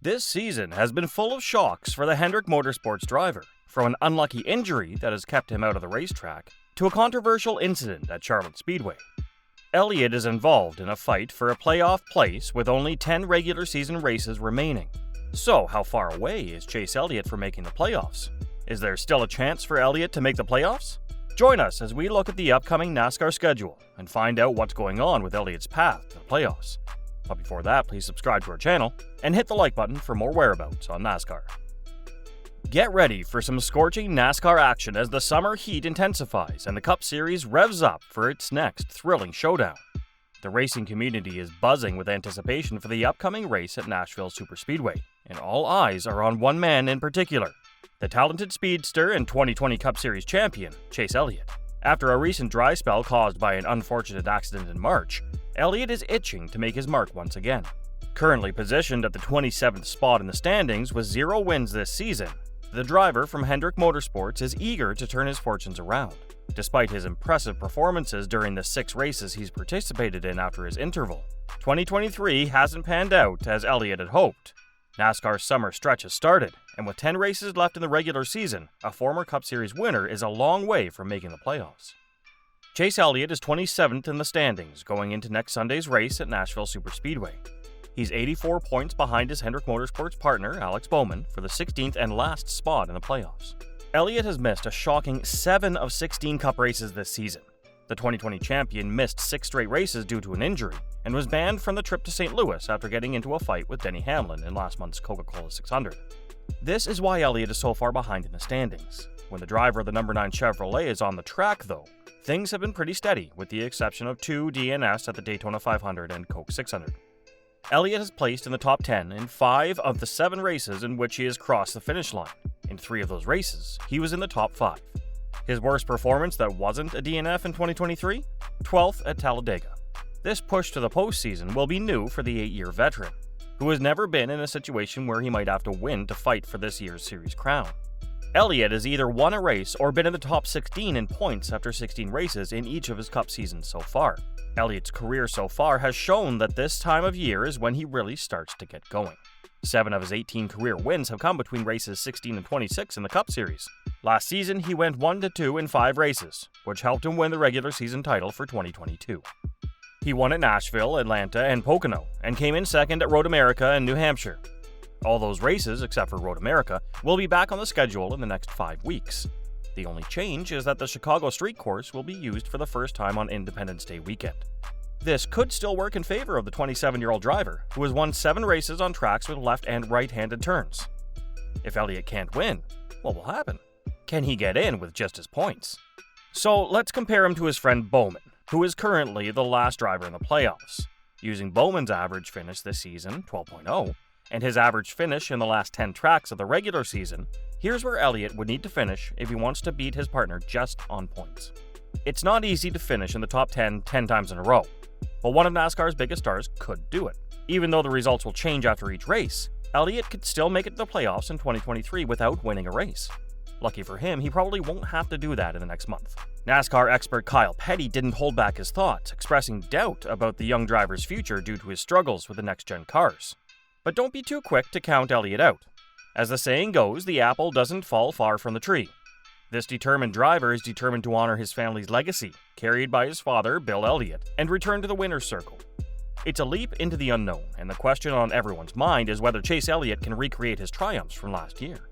This season has been full of shocks for the Hendrick Motorsports driver, from an unlucky injury that has kept him out of the racetrack to a controversial incident at Charlotte Speedway. Elliott is involved in a fight for a playoff place with only 10 regular season races remaining. So, how far away is Chase Elliott from making the playoffs? Is there still a chance for Elliott to make the playoffs? Join us as we look at the upcoming NASCAR schedule and find out what's going on with Elliott's path to the playoffs. But before that, please subscribe to our channel and hit the like button for more whereabouts on NASCAR. Get ready for some scorching NASCAR action as the summer heat intensifies and the Cup Series revs up for its next thrilling showdown. The racing community is buzzing with anticipation for the upcoming race at Nashville Superspeedway, and all eyes are on one man in particular, the talented speedster and 2020 Cup Series champion, Chase Elliott. After a recent dry spell caused by an unfortunate accident in March, Elliott is itching to make his mark once again. Currently positioned at the 27th spot in the standings with 0 wins this season, the driver from Hendrick Motorsports is eager to turn his fortunes around. Despite his impressive performances during the 6 races he's participated in after his interval, 2023 hasn't panned out as Elliott had hoped. NASCAR's summer stretch has started, and with 10 races left in the regular season, a former Cup Series winner is a long way from making the playoffs. Chase Elliott is 27th in the standings going into next Sunday's race at Nashville Superspeedway. He's 84 points behind his Hendrick Motorsports partner, Alex Bowman, for the 16th and last spot in the playoffs. Elliott has missed a shocking 7 of 16 Cup races this season. The 2020 champion missed 6 straight races due to an injury and was banned from the trip to St. Louis after getting into a fight with Denny Hamlin in last month's Coca-Cola 600. This is why Elliott is so far behind in the standings. When the driver of the number 9 Chevrolet is on the track, though, things have been pretty steady, with the exception of 2 DNS at the Daytona 500 and Coke 600. Elliott has placed in the top 10 in 5 of the 7 races in which he has crossed the finish line. In 3 of those races, he was in the top 5. His worst performance that wasn't a DNF in 2023? 12th at Talladega. This push to the postseason will be new for the 8-year veteran, who has never been in a situation where he might have to win to fight for this year's series crown. Elliott has either won a race or been in the top 16 in points after 16 races in each of his Cup seasons so far. Elliott's career so far has shown that this time of year is when he really starts to get going. 7 of his 18 career wins have come between races 16 and 26 in the Cup Series. Last season, he went 1-2 in 5 races, which helped him win the regular season title for 2022. He won at Nashville, Atlanta, and Pocono, and came in second at Road America and New Hampshire. All those races, except for Road America, will be back on the schedule in the next 5 weeks. The only change is that the Chicago Street Course will be used for the first time on Independence Day weekend. This could still work in favor of the 27-year-old driver, who has won 7 races on tracks with left and right-handed turns. If Elliott can't win, what will happen? Can he get in with just his points? So let's compare him to his friend Bowman, who is currently the last driver in the playoffs. Using Bowman's average finish this season, 12.0, and his average finish in the last 10 tracks of the regular season, here's where Elliott would need to finish if he wants to beat his partner just on points. It's not easy to finish in the top 10 times in a row, but one of NASCAR's biggest stars could do it. Even though the results will change after each race, Elliott could still make it to the playoffs in 2023 without winning a race. Lucky for him, he probably won't have to do that in the next month. NASCAR expert Kyle Petty didn't hold back his thoughts, expressing doubt about the young driver's future due to his struggles with the next-gen cars. But don't be too quick to count Elliott out. As the saying goes, the apple doesn't fall far from the tree. This determined driver is determined to honor his family's legacy, carried by his father, Bill Elliott, and return to the winner's circle. It's a leap into the unknown, and the question on everyone's mind is whether Chase Elliott can recreate his triumphs from last year.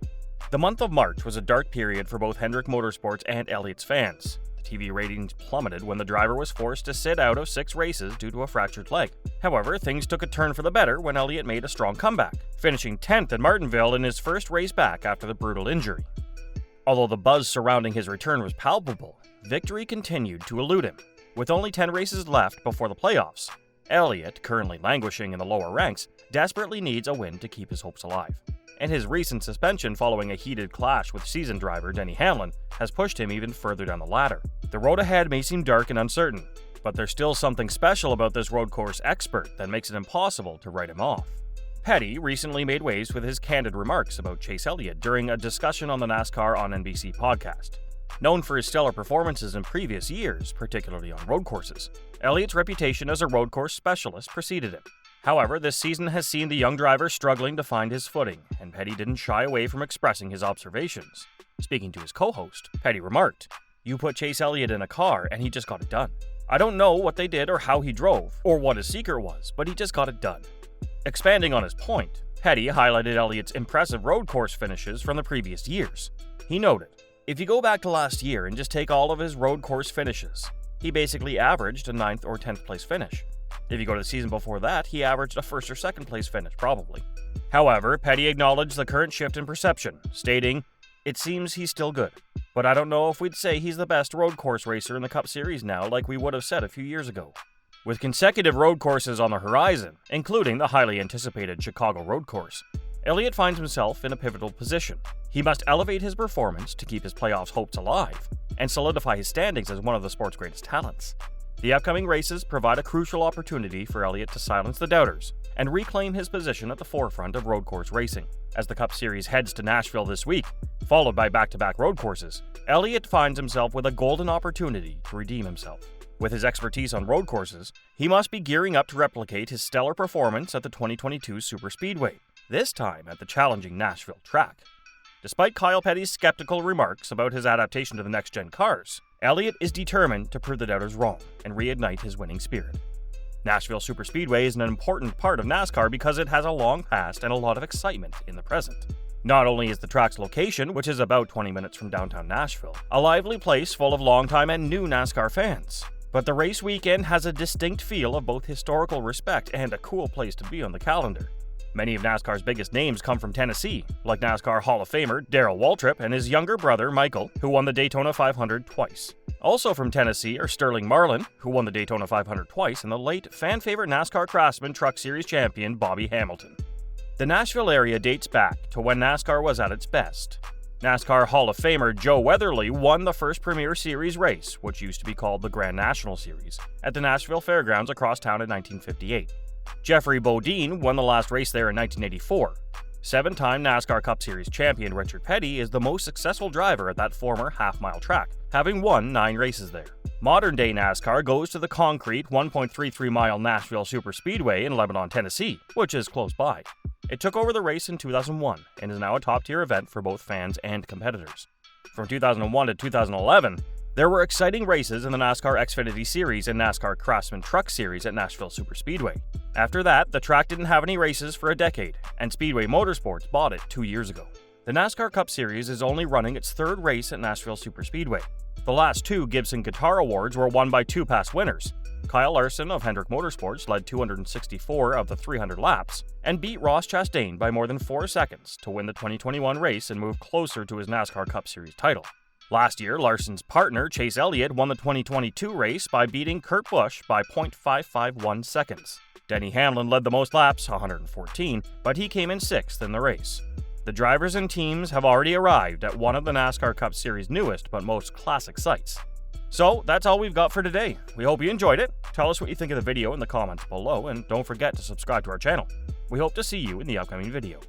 The month of March was a dark period for both Hendrick Motorsports and Elliott's fans. The TV ratings plummeted when the driver was forced to sit out of 6 races due to a fractured leg. However, things took a turn for the better when Elliott made a strong comeback, finishing 10th at Martinsville in his first race back after the brutal injury. Although the buzz surrounding his return was palpable, victory continued to elude him. With only 10 races left before the playoffs, Elliott, currently languishing in the lower ranks, desperately needs a win to keep his hopes alive. And his recent suspension following a heated clash with seasoned driver Denny Hamlin has pushed him even further down the ladder. The road ahead may seem dark and uncertain, but there's still something special about this road course expert that makes it impossible to write him off. Petty recently made waves with his candid remarks about Chase Elliott during a discussion on the NASCAR on NBC podcast. Known for his stellar performances in previous years, particularly on road courses, Elliott's reputation as a road course specialist preceded him. However, this season has seen the young driver struggling to find his footing, and Petty didn't shy away from expressing his observations. Speaking to his co-host, Petty remarked, "You put Chase Elliott in a car and he just got it done. I don't know what they did or how he drove, or what his secret was, but he just got it done." Expanding on his point, Petty highlighted Elliott's impressive road course finishes from the previous years. He noted, "If you go back to last year and just take all of his road course finishes, he basically averaged a 9th or 10th place finish. If you go to the season before that, he averaged a 1st or 2nd place finish, probably." However, Petty acknowledged the current shift in perception, stating, "It seems he's still good, but I don't know if we'd say he's the best road course racer in the Cup Series now like we would have said a few years ago." With consecutive road courses on the horizon, including the highly anticipated Chicago road course, Elliott finds himself in a pivotal position. He must elevate his performance to keep his playoffs hopes alive and solidify his standings as one of the sport's greatest talents. The upcoming races provide a crucial opportunity for Elliott to silence the doubters and reclaim his position at the forefront of road course racing. As the Cup Series heads to Nashville this week, followed by back-to-back road courses, Elliott finds himself with a golden opportunity to redeem himself. With his expertise on road courses, he must be gearing up to replicate his stellar performance at the 2022 Superspeedway, this time at the challenging Nashville track. Despite Kyle Petty's skeptical remarks about his adaptation to the next-gen cars, Elliott is determined to prove the doubters wrong and reignite his winning spirit. Nashville Superspeedway is an important part of NASCAR because it has a long past and a lot of excitement in the present. Not only is the track's location, which is about 20 minutes from downtown Nashville, a lively place full of longtime and new NASCAR fans, but the race weekend has a distinct feel of both historical respect and a cool place to be on the calendar. Many of NASCAR's biggest names come from Tennessee, like NASCAR Hall of Famer Darrell Waltrip and his younger brother Michael, who won the Daytona 500 twice. Also from Tennessee are Sterling Marlin, who won the Daytona 500 twice, and the late fan-favorite NASCAR Craftsman Truck Series champion Bobby Hamilton. The Nashville area dates back to when NASCAR was at its best. NASCAR Hall of Famer Joe Weatherly won the first Premier Series race, which used to be called the Grand National Series, at the Nashville Fairgrounds across town in 1958. Jeffrey Bodine won the last race there in 1984. Seven-time NASCAR Cup Series champion Richard Petty is the most successful driver at that former half-mile track, having won 9 races there. Modern-day NASCAR goes to the concrete 1.33-mile Nashville Superspeedway in Lebanon, Tennessee, which is close by. It took over the race in 2001 and is now a top-tier event for both fans and competitors. From 2001 to 2011, there were exciting races in the NASCAR Xfinity Series and NASCAR Craftsman Truck Series at Nashville Superspeedway. After that, the track didn't have any races for a decade, and Speedway Motorsports bought it 2 years ago. The NASCAR Cup Series is only running its 3rd race at Nashville Superspeedway. The last 2 Gibson Guitar Awards were won by 2 past winners. Kyle Larson of Hendrick Motorsports led 264 of the 300 laps and beat Ross Chastain by more than 4 seconds to win the 2021 race and move closer to his NASCAR Cup Series title. Last year, Larson's partner, Chase Elliott, won the 2022 race by beating Kurt Busch by .551 seconds. Denny Hamlin led the most laps, 114, but he came in 6th in the race. The drivers and teams have already arrived at one of the NASCAR Cup Series' newest but most classic sites. So, that's all we've got for today. We hope you enjoyed it. Tell us what you think of the video in the comments below, and don't forget to subscribe to our channel. We hope to see you in the upcoming video.